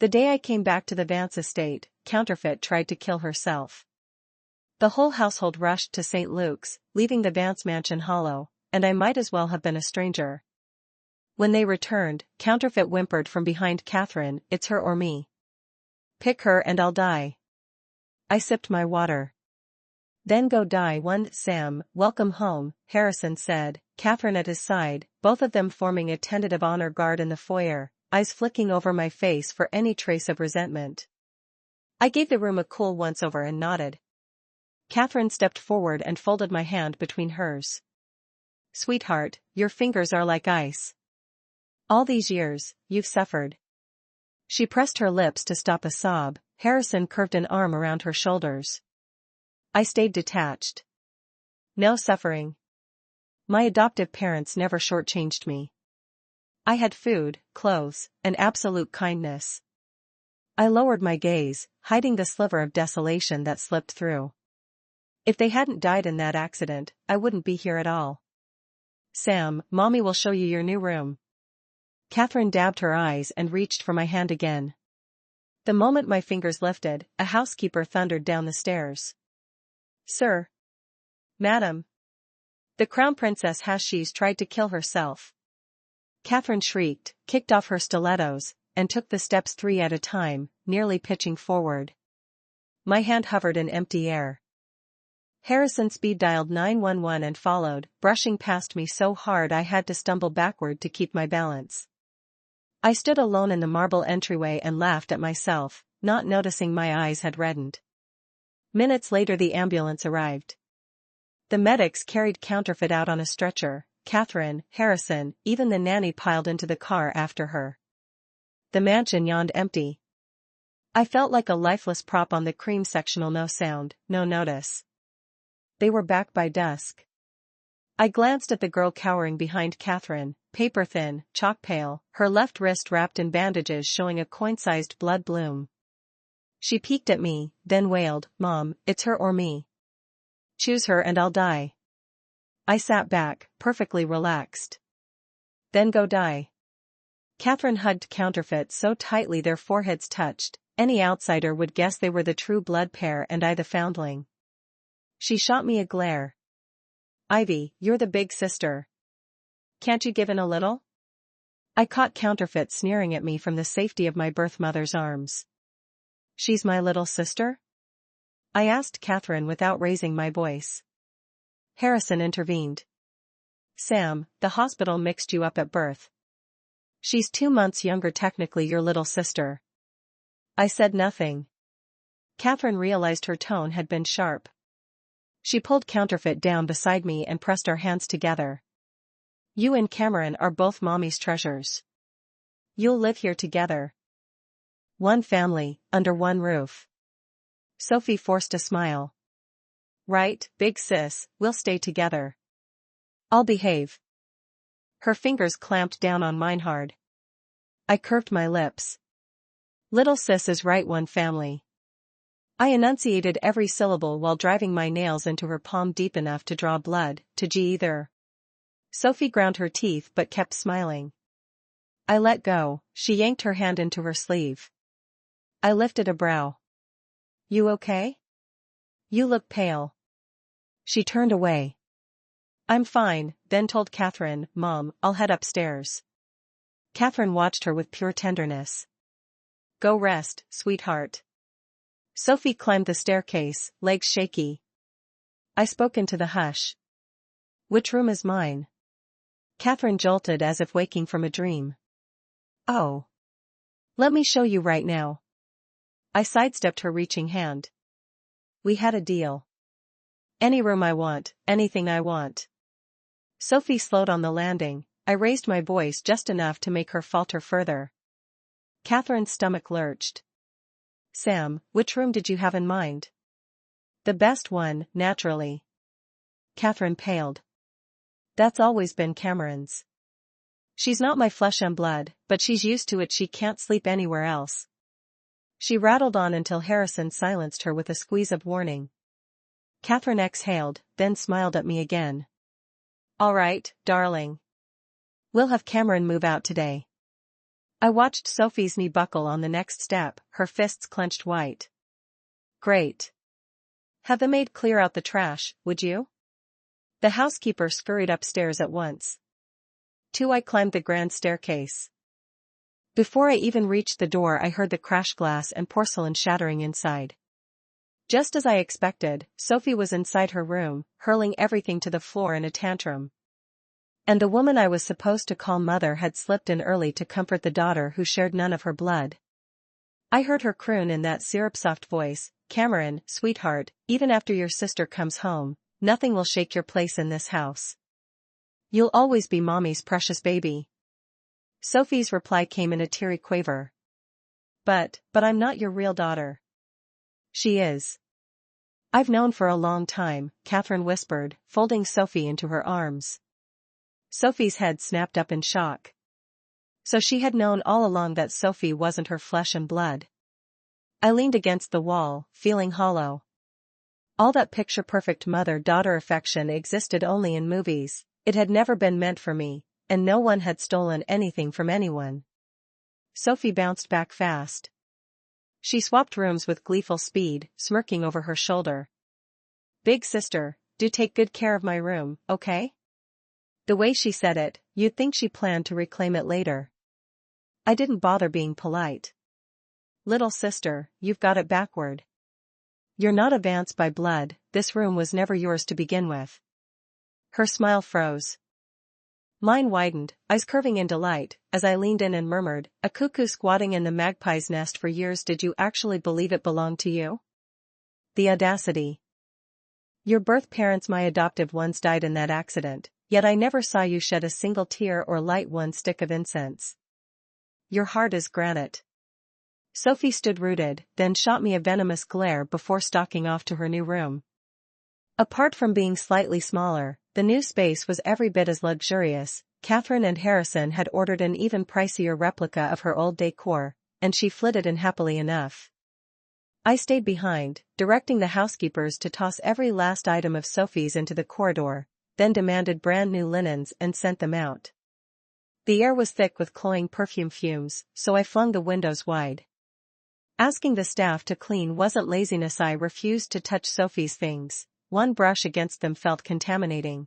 The day I came back to the Vance estate, Counterfeit tried to kill herself. The whole household rushed to St. Luke's, leaving the Vance mansion hollow, and I might as well have been a stranger. When they returned, Counterfeit whimpered from behind Catherine, "It's her or me. Pick her and I'll die." I sipped my water. "Then go die one, Sam, welcome home," Harrison said, Catherine at his side, both of them forming a tentative honor guard in the foyer, eyes flicking over my face for any trace of resentment. I gave the room a cool once-over and nodded. Catherine stepped forward and folded my hand between hers. "Sweetheart, your fingers are like ice. All these years, you've suffered." She pressed her lips to stop a sob. Harrison curved an arm around her shoulders. I stayed detached. No suffering. My adoptive parents never shortchanged me. I had food, clothes, and absolute kindness. I lowered my gaze, hiding the sliver of desolation that slipped through. If they hadn't died in that accident, I wouldn't be here at all. "Sam, Mommy will show you your new room." Catherine dabbed her eyes and reached for my hand again. The moment my fingers lifted, a housekeeper thundered down the stairs. "Sir. Madam. The Crown Princess Hashish tried to kill herself." Catherine shrieked, kicked off her stilettos, and took the steps 3 at a time, nearly pitching forward. My hand hovered in empty air. Harrison speed-dialed 911 and followed, brushing past me so hard I had to stumble backward to keep my balance. I stood alone in the marble entryway and laughed at myself, not noticing my eyes had reddened. Minutes later the ambulance arrived. The medics carried Counterfeit out on a stretcher. Catherine, Harrison, even the nanny piled into the car after her. The mansion yawned empty. I felt like a lifeless prop on the cream sectional, no sound, no notice. They were back by dusk. I glanced at the girl cowering behind Catherine, paper-thin, chalk-pale, her left wrist wrapped in bandages showing a coin-sized blood bloom. She peeked at me, then wailed, "Mom, it's her or me. Choose her and I'll die." I sat back, perfectly relaxed. "Then go die." Catherine hugged Counterfeit so tightly their foreheads touched, any outsider would guess they were the true blood pair and I the foundling. She shot me a glare. "Ivy, you're the big sister. Can't you give in a little?" I caught Counterfeit sneering at me from the safety of my birth mother's arms. "She's my little sister?" I asked Catherine without raising my voice. Harrison intervened. "Sam, the hospital mixed you up at birth. She's 2 months younger, technically your little sister." I said nothing. Catherine realized her tone had been sharp. She pulled Counterfeit down beside me and pressed our hands together. "You and Cameron are both Mommy's treasures. You'll live here together. One family, under one roof." Sophie forced a smile. "Right, big sis, we'll stay together. I'll behave." Her fingers clamped down on mine hard. I curved my lips. "Little sis is right, one family." I enunciated every syllable while driving my nails into her palm deep enough to draw blood, to G either. Sophie ground her teeth but kept smiling. I let go. She yanked her hand into her sleeve. I lifted a brow. "You okay? You look pale." She turned away. "I'm fine," then told Catherine, "Mom, I'll head upstairs." Catherine watched her with pure tenderness. "Go rest, sweetheart." Sophie climbed the staircase, legs shaky. I spoke into the hush. "Which room is mine?" Catherine jolted as if waking from a dream. "Oh. Let me show you right now." I sidestepped her reaching hand. "We had a deal. Any room I want, anything I want." Sophie slowed on the landing. I raised my voice just enough to make her falter further. Catherine's stomach lurched. "Sam, which room did you have in mind?" "The best one, naturally." Catherine paled. "That's always been Cameron's. She's not my flesh and blood, but she's used to it. She can't sleep anywhere else." She rattled on until Harrison silenced her with a squeeze of warning. Catherine exhaled, then smiled at me again. "All right, darling. We'll have Cameron move out today." I watched Sophie's knee buckle on the next step, her fists clenched white. Great. Have the maid clear out the trash, would you? The housekeeper scurried upstairs at once. 2. I climbed the grand staircase. Before I even reached the door I heard the crash glass and porcelain shattering inside. Just as I expected, Sophie was inside her room, hurling everything to the floor in a tantrum. And the woman I was supposed to call mother had slipped in early to comfort the daughter who shared none of her blood. I heard her croon in that syrup-soft voice, "Cameron, sweetheart, even after your sister comes home, nothing will shake your place in this house. You'll always be Mommy's precious baby." Sophie's reply came in a teary quaver. But I'm not your real daughter." "She is. I've known for a long time," Catherine whispered, folding Sophie into her arms. Sophie's head snapped up in shock. So she had known all along that Sophie wasn't her flesh and blood. I leaned against the wall, feeling hollow. All that picture-perfect mother-daughter affection existed only in movies, it had never been meant for me, and no one had stolen anything from anyone. Sophie bounced back fast. She swapped rooms with gleeful speed, smirking over her shoulder. "Big sister, do take good care of my room, okay?" The way she said it, you'd think she planned to reclaim it later. I didn't bother being polite. "Little sister, you've got it backward. You're not a Vance by blood, this room was never yours to begin with." Her smile froze. Mine widened, eyes curving in delight, as I leaned in and murmured, "A cuckoo squatting in the magpie's nest for years, did you actually believe it belonged to you? The audacity. Your birth parents, my adoptive ones, died in that accident, yet I never saw you shed a single tear or light one stick of incense. Your heart is granite." Sophie stood rooted, then shot me a venomous glare before stalking off to her new room. Apart from being slightly smaller, the new space was every bit as luxurious. Catherine and Harrison had ordered an even pricier replica of her old decor, and she flitted in happily enough. I stayed behind, directing the housekeepers to toss every last item of Sophie's into the corridor, then demanded brand new linens and sent them out. The air was thick with cloying perfume fumes, so I flung the windows wide. Asking the staff to clean wasn't laziness. I refused to touch Sophie's things. One brush against them felt contaminating.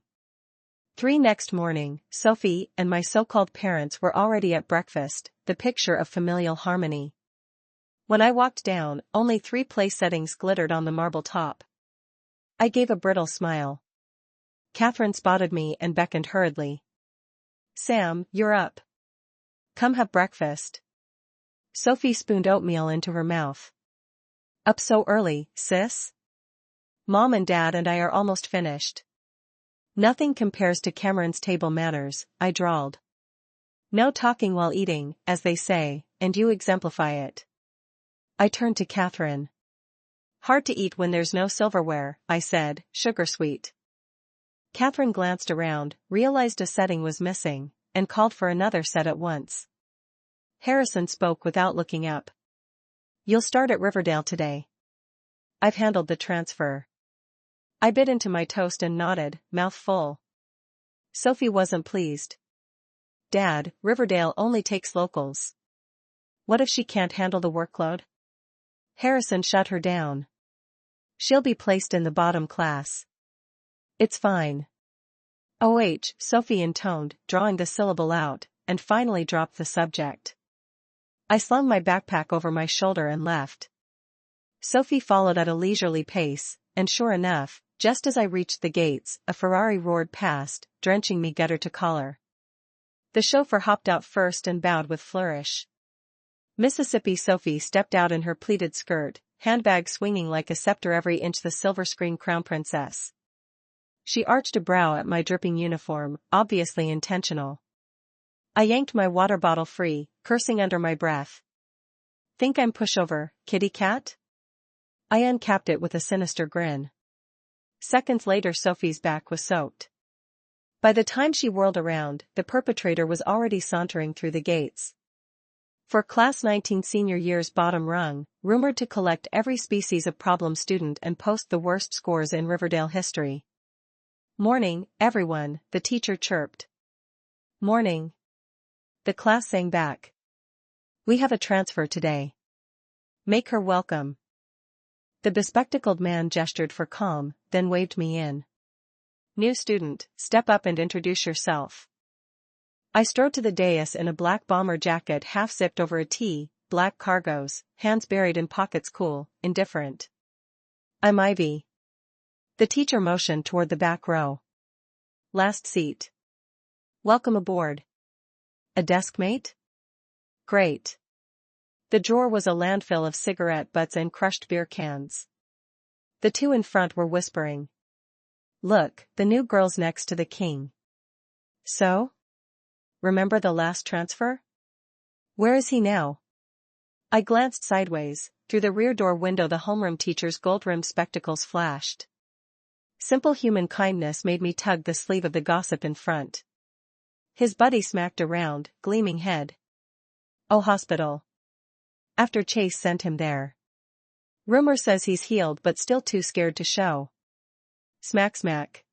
3 Next morning, Sophie and my so-called parents were already at breakfast, the picture of familial harmony. When I walked down, only 3 place settings glittered on the marble top. I gave a brittle smile. Catherine spotted me and beckoned hurriedly. "Sam, you're up. Come have breakfast." Sophie spooned oatmeal into her mouth. "Up so early, sis? Mom and Dad and I are almost finished." "Nothing compares to Cameron's table manners," I drawled. "No talking while eating, as they say, and you exemplify it." I turned to Catherine. "Hard to eat when there's no silverware," I said, sugar sweet. Catherine glanced around, realized a setting was missing, and called for another set at once. Harrison spoke without looking up. "You'll start at Riverdale today. I've handled the transfer." I bit into my toast and nodded, mouth full. Sophie wasn't pleased. "Dad, Riverdale only takes locals. What if she can't handle the workload?" Harrison shut her down. "She'll be placed in the bottom class. It's fine." "OH," Sophie intoned, drawing the syllable out, and finally dropped the subject. I slung my backpack over my shoulder and left. Sophie followed at a leisurely pace, and sure enough, just as I reached the gates, a Ferrari roared past, drenching me gutter to collar. The chauffeur hopped out first and bowed with flourish. Mississippi Sophie stepped out in her pleated skirt, handbag swinging like a scepter every inch the silver screen crown princess. She arched a brow at my dripping uniform, obviously intentional. I yanked my water bottle free, cursing under my breath. "Think I'm pushover, kitty cat?" I uncapped it with a sinister grin. Seconds later Sophie's back was soaked. By the time she whirled around, the perpetrator was already sauntering through the gates. For Class 19 senior year's bottom rung, rumored to collect every species of problem student and post the worst scores in Riverdale history. "Morning, everyone," the teacher chirped. "Morning." The class sang back. We have a transfer today. Make her welcome. The bespectacled man gestured for calm, then waved me in. New student, step up and introduce yourself. I strode to the dais in a black bomber jacket half-zipped over a tee, black cargos, hands buried in pockets cool, indifferent. I'm Ivy. The teacher motioned toward the back row. Last seat. Welcome aboard. A desk mate? Great. The drawer was a landfill of cigarette butts and crushed beer cans. The two in front were whispering. Look, the new girl's next to the king. So? Remember the last transfer? Where is he now? I glanced sideways. Through the rear door window the homeroom teacher's gold-rimmed spectacles flashed. Simple human kindness made me tug the sleeve of the gossip in front. His buddy smacked a round, gleaming head. Oh, hospital. After Chase sent him there. Rumor says he's healed but still too scared to show. Smack smack.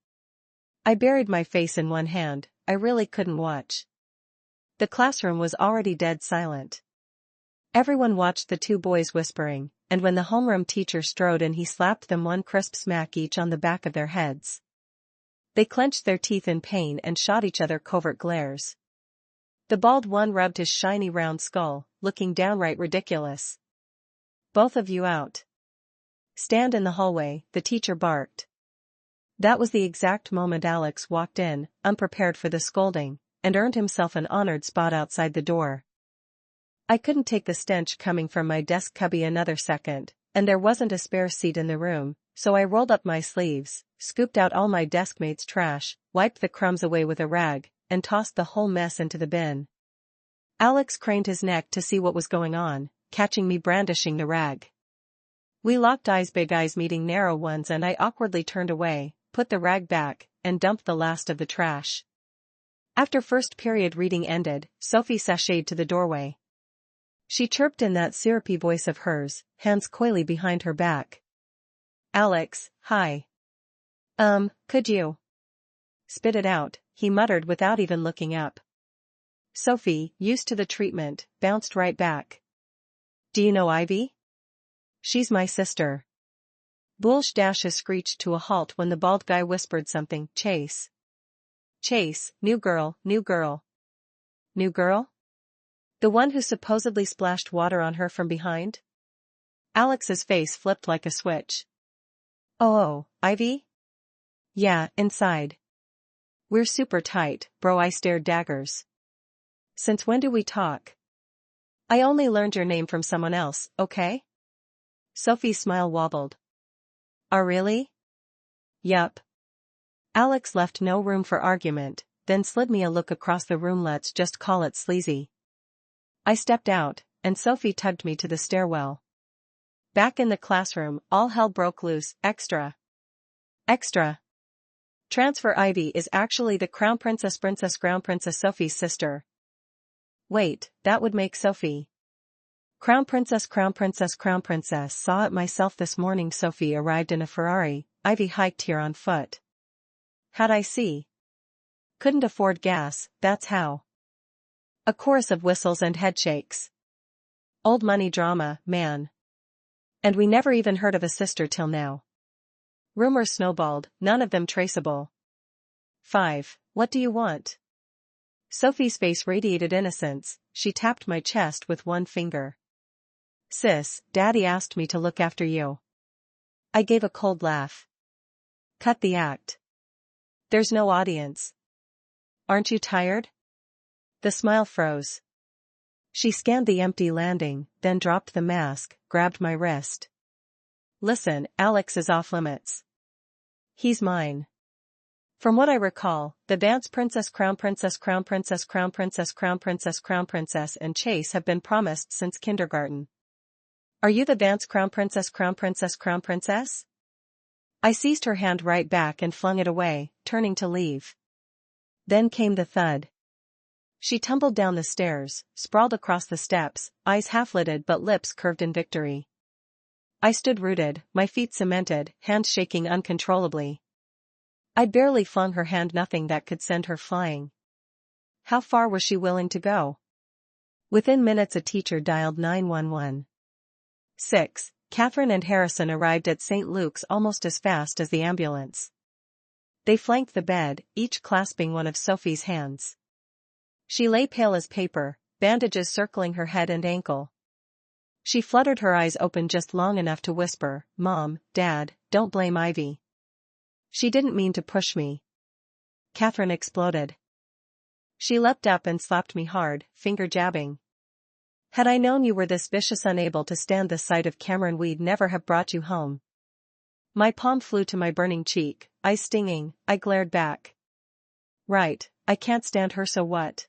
I buried my face in one hand, I really couldn't watch. The classroom was already dead silent. Everyone watched the two boys whispering, and when the homeroom teacher strode in he slapped them one crisp smack each on the back of their heads. They clenched their teeth in pain and shot each other covert glares. The bald one rubbed his shiny round skull, looking downright ridiculous. Both of you out. Stand in the hallway, the teacher barked. That was the exact moment Alex walked in, unprepared for the scolding, and earned himself an honored spot outside the door. I couldn't take the stench coming from my desk cubby another second, and there wasn't a spare seat in the room, so I rolled up my sleeves, scooped out all my deskmates' trash, wiped the crumbs away with a rag, and tossed the whole mess into the bin. Alex craned his neck to see what was going on, catching me brandishing the rag. We locked eyes, big eyes meeting narrow ones, and I awkwardly turned away, put the rag back, and dumped the last of the trash. After first period reading ended, Sophie sashayed to the doorway. She chirped in that syrupy voice of hers, hands coyly behind her back. Alex, hi. Could you? Spit it out, he muttered without even looking up. Sophie, used to the treatment, bounced right back. Do you know Ivy? She's my sister. Bulge Dashes screeched to a halt when the bald guy whispered something. Chase. Chase, new girl, new girl. New girl? The one who supposedly splashed water on her from behind? Alex's face flipped like a switch. Oh, Ivy? Yeah, inside. We're super tight, bro. I stared daggers. Since when do we talk? I only learned your name from someone else, okay? Sophie's smile wobbled. Oh really? Yup. Alex left no room for argument, then slid me a look across the room. Let's just call it sleazy. I stepped out, and Sophie tugged me to the stairwell. Back in the classroom, all hell broke loose. Extra. Extra. Transfer Ivy is actually the Crown Princess Sophie's sister. Wait, that would make Sophie. Crown Princess. Saw it myself this morning. Sophie arrived in a Ferrari, Ivy hiked here on foot. How'd I see? Couldn't afford gas, that's how. A chorus of whistles and headshakes. Old money drama, man. And we never even heard of a sister till now. Rumors snowballed, none of them traceable. 5. What do you want? Sophie's face radiated innocence, she tapped my chest with one finger. Sis, Daddy asked me to look after you. I gave a cold laugh. Cut the act. There's no audience. Aren't you tired? The smile froze. She scanned the empty landing, then dropped the mask, grabbed my wrist. Listen, Alex is off limits. He's mine. From what I recall, the Vance Princess, Crown Princess, and Chase have been promised since kindergarten. Are you the Vance Crown Princess? I seized her hand right back and flung it away, turning to leave. Then came the thud. She tumbled down the stairs, sprawled across the steps, eyes half-lidded but lips curved in victory. I stood rooted, my feet cemented, hands shaking uncontrollably. I'd barely flung her hand, nothing that could send her flying. How far was she willing to go? Within minutes a teacher dialed 911. 6. Catherine and Harrison arrived at St. Luke's almost as fast as the ambulance. They flanked the bed, each clasping one of Sophie's hands. She lay pale as paper, bandages circling her head and ankle. She fluttered her eyes open just long enough to whisper, "Mom, Dad, don't blame Ivy. She didn't mean to push me." Catherine exploded. She leapt up and slapped me hard, finger jabbing. "Had I known you were this vicious, unable to stand the sight of Cameron, we'd never have brought you home." My palm flew to my burning cheek, eyes stinging. I glared back. "Right, I can't stand her, so what?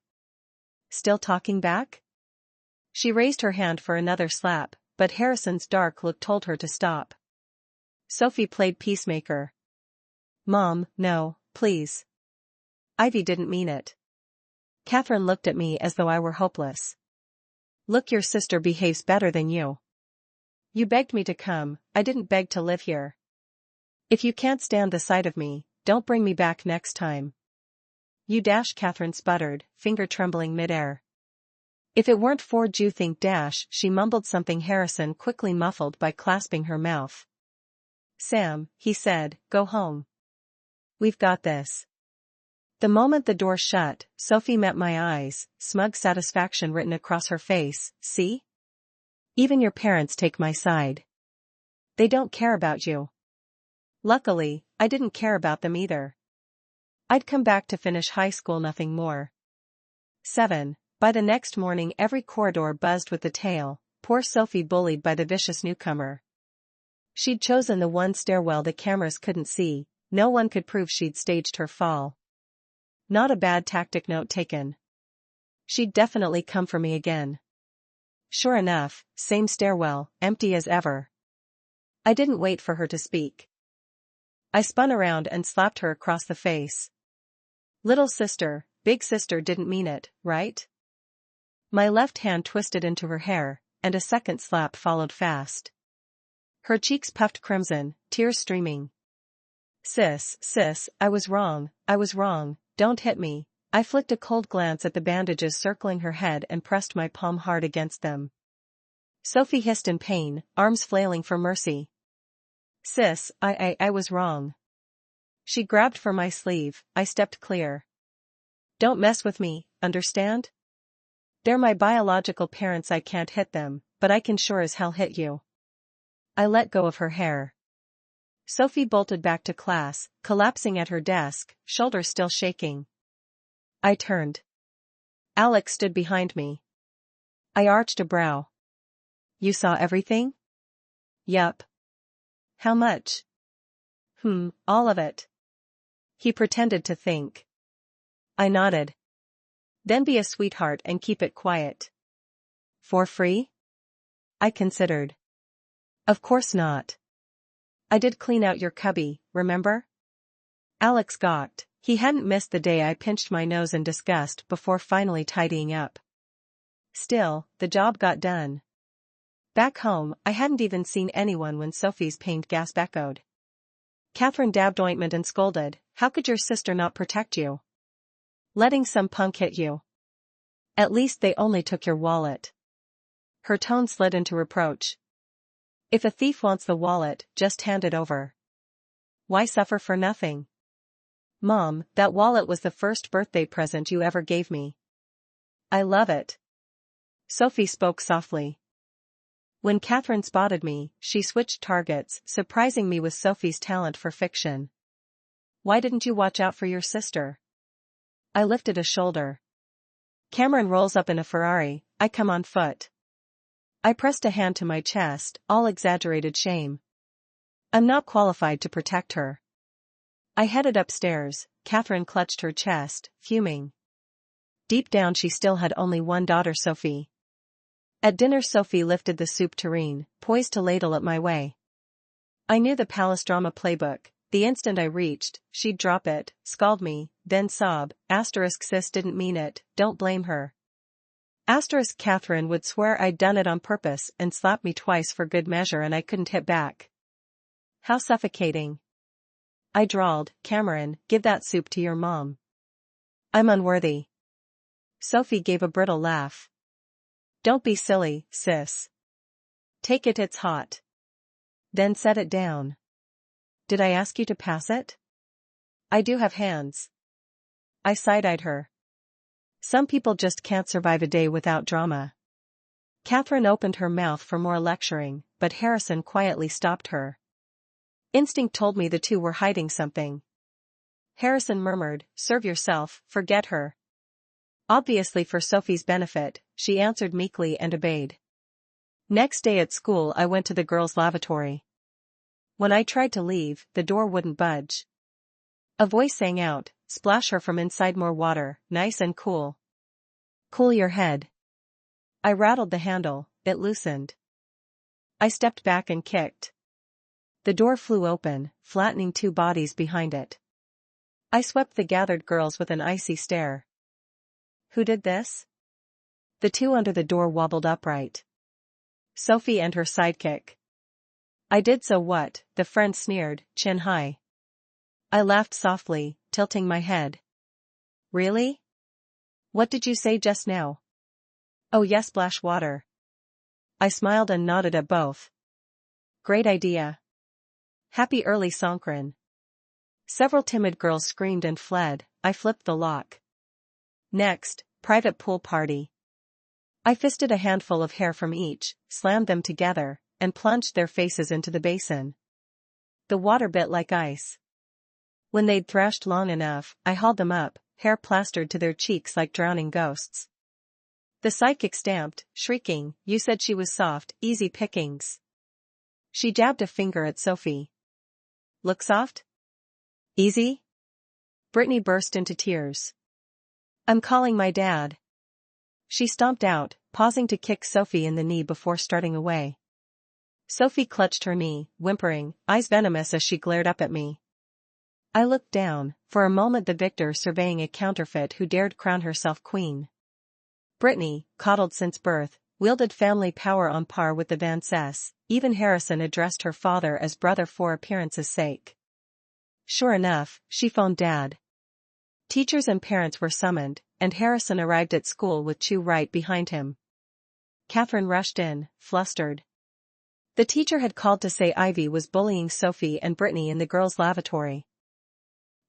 Still talking back?" She raised her hand for another slap, but Harrison's dark look told her to stop. Sophie played peacemaker. "Mom, no, please. Ivy didn't mean it." Catherine looked at me as though I were hopeless. "Look, your sister behaves better than you. You begged me to come, I didn't beg to live here. If you can't stand the sight of me, don't bring me back next time." "You dash," Catherine sputtered, finger trembling midair. "If it weren't for you think dash," she mumbled something Harrison quickly muffled by clasping her mouth. "Sam," he said, "go home. We've got this." The moment the door shut, Sophie met my eyes, smug satisfaction written across her face. "See? Even your parents take my side. They don't care about you." Luckily, I didn't care about them either. I'd come back to finish high school, nothing more. 7. By the next morning every corridor buzzed with the tale, poor Sophie bullied by the vicious newcomer. She'd chosen the one stairwell the cameras couldn't see, no one could prove she'd staged her fall. Not a bad tactic, note taken. She'd definitely come for me again. Sure enough, same stairwell, empty as ever. I didn't wait for her to speak. I spun around and slapped her across the face. "Little sister, big sister didn't mean it, right?" My left hand twisted into her hair, and a second slap followed fast. Her cheeks puffed crimson, tears streaming. Sis, I was wrong, don't hit me." I flicked a cold glance at the bandages circling her head and pressed my palm hard against them. Sophie hissed in pain, arms flailing for mercy. "Sis, I was wrong." She grabbed for my sleeve, I stepped clear. "Don't mess with me, understand? They're my biological parents, I can't hit them, but I can sure as hell hit you." I let go of her hair. Sophie bolted back to class, collapsing at her desk, shoulders still shaking. I turned. Alex stood behind me. I arched a brow. "You saw everything?" "Yup." "How much?" All of it." He pretended to think. I nodded. "Then be a sweetheart and keep it quiet." "For free?" I considered. "Of course not. I did clean out your cubby, remember?" Alex gawked. He hadn't missed the day I pinched my nose in disgust before finally tidying up. Still, the job got done. Back home, I hadn't even seen anyone when Sophie's pained gasp echoed. Catherine dabbed ointment and scolded, "How could your sister not protect you? Letting some punk hit you. At least they only took your wallet." Her tone slid into reproach. "If a thief wants the wallet, just hand it over. Why suffer for nothing?" "Mom, that wallet was the first birthday present you ever gave me. I love it." Sophie spoke softly. When Catherine spotted me, she switched targets, surprising me with Sophie's talent for fiction. "Why didn't you watch out for your sister?" I lifted a shoulder. "Cameron rolls up in a Ferrari, I come on foot." I pressed a hand to my chest, all exaggerated shame. "I'm not qualified to protect her." I headed upstairs. Catherine clutched her chest, fuming. Deep down she still had only one daughter, Sophie. At dinner Sophie lifted the soup tureen, poised to ladle it my way. I knew the palace drama playbook. The instant I reached, she'd drop it, scald me, then sob, *sis didn't mean it, don't blame her. Catherine would swear I'd done it on purpose and slap me twice for good measure and I couldn't hit back. How suffocating. I drawled, "Cameron, give that soup to your mom." "I'm unworthy." Sophie gave a brittle laugh. Don't be silly, sis. Take it, it's hot. Then set it down. Did I ask you to pass it? I do have hands. I side-eyed her. Some people just can't survive a day without drama. Catherine opened her mouth for more lecturing, but Harrison quietly stopped her. Instinct told me the two were hiding something. Harrison murmured, "Serve yourself, forget her." Obviously for Sophie's benefit, she answered meekly and obeyed. Next day at school I went to the girls' lavatory. When I tried to leave, the door wouldn't budge. A voice sang out, "Splash her from inside more water, nice and cool. Cool your head." I rattled the handle, it loosened. I stepped back and kicked. The door flew open, flattening two bodies behind it. I swept the gathered girls with an icy stare. Who did this? The two under the door wobbled upright. Sophie and her sidekick. I did, so what? The friend sneered, chin high. I laughed softly, tilting my head. Really? What did you say just now? Oh yes, splash water. I smiled and nodded at both. Great idea. Happy early Songkran. Several timid girls screamed and fled. I flipped the lock. Next, private pool party. I fisted a handful of hair from each, slammed them together, and plunged their faces into the basin. The water bit like ice. When they'd thrashed long enough, I hauled them up, hair plastered to their cheeks like drowning ghosts. The sidekick stamped, shrieking, "You said she was soft, easy pickings." She jabbed a finger at Sophie. Look soft? Easy? Brittany burst into tears. I'm calling my dad. She stomped out, pausing to kick Sophie in the knee before starting away. Sophie clutched her knee, whimpering, eyes venomous as she glared up at me. I looked down, for a moment the victor surveying a counterfeit who dared crown herself queen. Brittany, coddled since birth, wielded family power on par with the Vances. Even Harrison addressed her father as brother for appearance's sake. Sure enough, she phoned Dad. Teachers and parents were summoned, and Harrison arrived at school with Chu right behind him. Catherine rushed in, flustered. The teacher had called to say Ivy was bullying Sophie and Brittany in the girls' lavatory.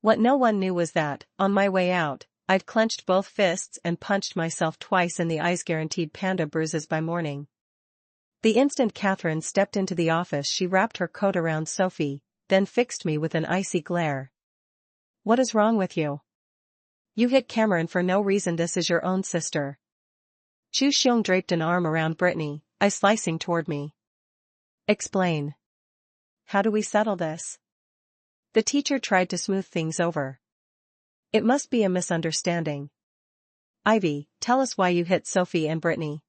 What no one knew was that, on my way out, I'd clenched both fists and punched myself twice in the eyes, guaranteed panda bruises by morning. The instant Catherine stepped into the office, she wrapped her coat around Sophie, then fixed me with an icy glare. What is wrong with you? You hit Cameron for no reason. This is your own sister. Chu Xiong draped an arm around Brittany, eyes slicing toward me. Explain. How do we settle this? The teacher tried to smooth things over. It must be a misunderstanding. Ivy, tell us why you hit Sophie and Brittany.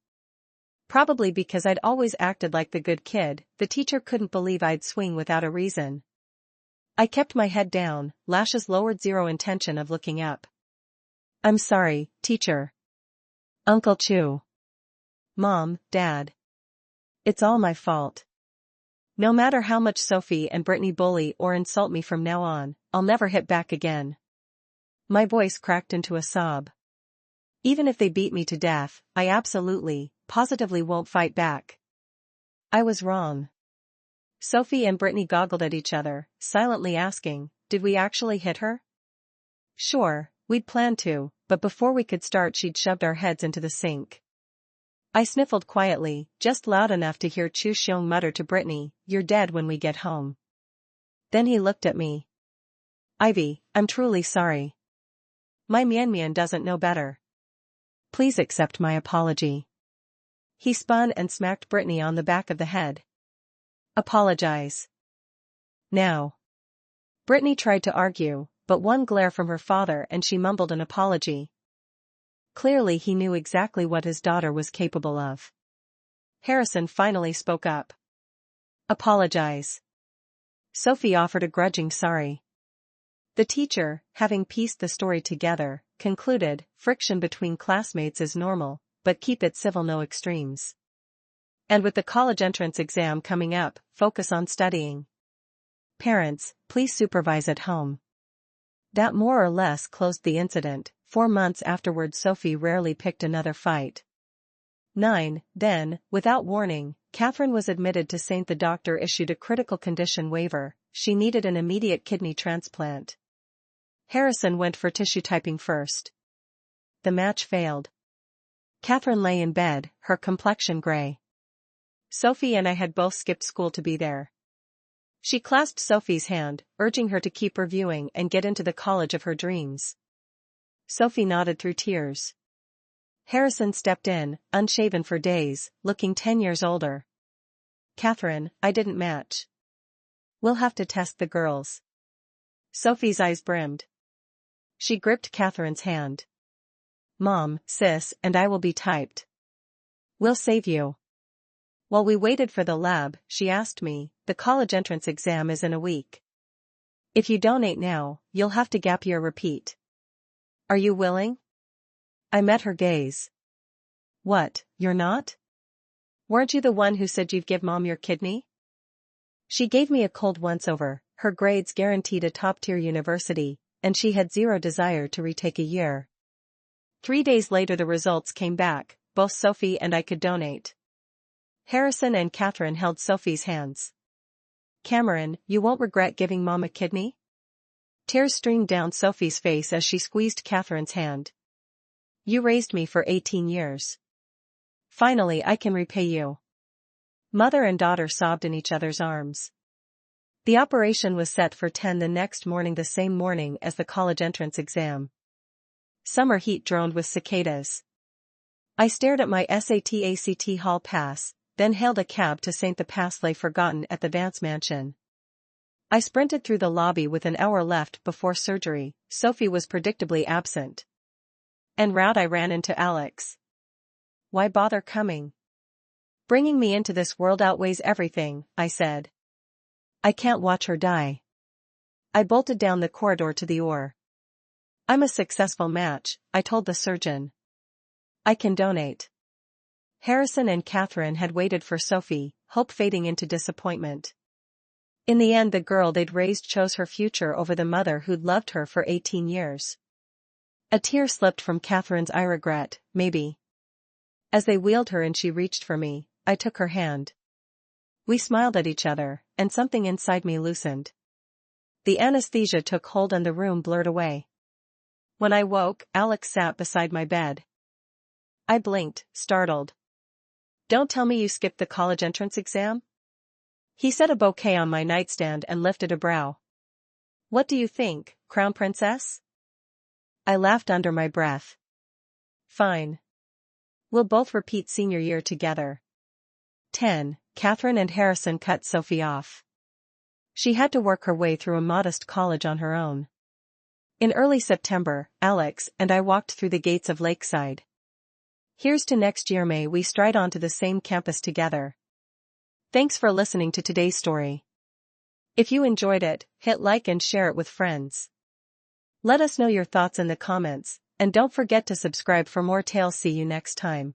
Probably because I'd always acted like the good kid. The teacher couldn't believe I'd swing without a reason. I kept my head down, lashes lowered, zero intention of looking up. I'm sorry, teacher. Uncle Chu. Mom, Dad. It's all my fault. No matter how much Sophie and Brittany bully or insult me from now on, I'll never hit back again. My voice cracked into a sob. Even if they beat me to death, I absolutely, positively won't fight back. I was wrong. Sophie and Brittany goggled at each other, silently asking, did we actually hit her? Sure, we'd planned to, but before we could start she'd shoved our heads into the sink. I sniffled quietly, just loud enough to hear Chu Xiong mutter to Brittany, "You're dead when we get home." Then he looked at me. Ivy, I'm truly sorry. My Mian doesn't know better. Please accept my apology. He spun and smacked Brittany on the back of the head. Apologize. Now. Brittany tried to argue, but one glare from her father and she mumbled an apology. Clearly he knew exactly what his daughter was capable of. Harrison finally spoke up. Apologize. Sophie offered a grudging sorry. The teacher, having pieced the story together, concluded, friction between classmates is normal, but keep it civil, no extremes. And with the college entrance exam coming up, focus on studying. Parents, please supervise at home. That more or less closed the incident. 4 months afterward Sophie rarely picked another fight. 9. Then, without warning, Catherine was admitted to St. The doctor issued a critical condition waiver. She needed an immediate kidney transplant. Harrison went for tissue typing first. The match failed. Catherine lay in bed, her complexion gray. Sophie and I had both skipped school to be there. She clasped Sophie's hand, urging her to keep reviewing and get into the college of her dreams. Sophie nodded through tears. Harrison stepped in, unshaven for days, looking 10 years older. Catherine, I didn't match. We'll have to test the girls. Sophie's eyes brimmed. She gripped Catherine's hand. Mom, sis, and I will be typed. We'll save you. While we waited for the lab, she asked me, the college entrance exam is in a week. If you donate now, you'll have to gap year repeat. Are you willing? I met her gaze. What, you're not? Weren't you the one who said you'd give Mom your kidney? She gave me a cold once-over. Her grades guaranteed a top-tier university, and she had zero desire to retake a year. 3 days later the results came back. Both Sophie and I could donate. Harrison and Catherine held Sophie's hands. Cameron, you won't regret giving Mom a kidney? Tears streamed down Sophie's face as she squeezed Catherine's hand. You raised me for 18 years. Finally I can repay you. Mother and daughter sobbed in each other's arms. The operation was set for 10 the next morning, the same morning as the college entrance exam. Summer heat droned with cicadas. I stared at my SAT-ACT hall pass, then hailed a cab to St. The pass lay forgotten at the Vance mansion. I sprinted through the lobby with an hour left before surgery. Sophie was predictably absent. En route I ran into Alex. Why bother coming? Bringing me into this world outweighs everything, I said. I can't watch her die. I bolted down the corridor to the OR. I'm a successful match, I told the surgeon. I can donate. Harrison and Catherine had waited for Sophie, hope fading into disappointment. In the end the girl they'd raised chose her future over the mother who'd loved her for 18 years. A tear slipped from Catherine's eye. Regret, maybe. As they wheeled her and she reached for me, I took her hand. We smiled at each other, and something inside me loosened. The anesthesia took hold and the room blurred away. When I woke, Alex sat beside my bed. I blinked, startled. Don't tell me you skipped the college entrance exam? He set a bouquet on my nightstand and lifted a brow. What do you think, Crown Princess? I laughed under my breath. Fine. We'll both repeat senior year together. 10. Catherine and Harrison cut Sophie off. She had to work her way through a modest college on her own. In early September, Alex and I walked through the gates of Lakeside. Here's to next year, may we stride onto the same campus together. Thanks for listening to today's story. If you enjoyed it, hit like and share it with friends. Let us know your thoughts in the comments, and don't forget to subscribe for more tales. See you next time.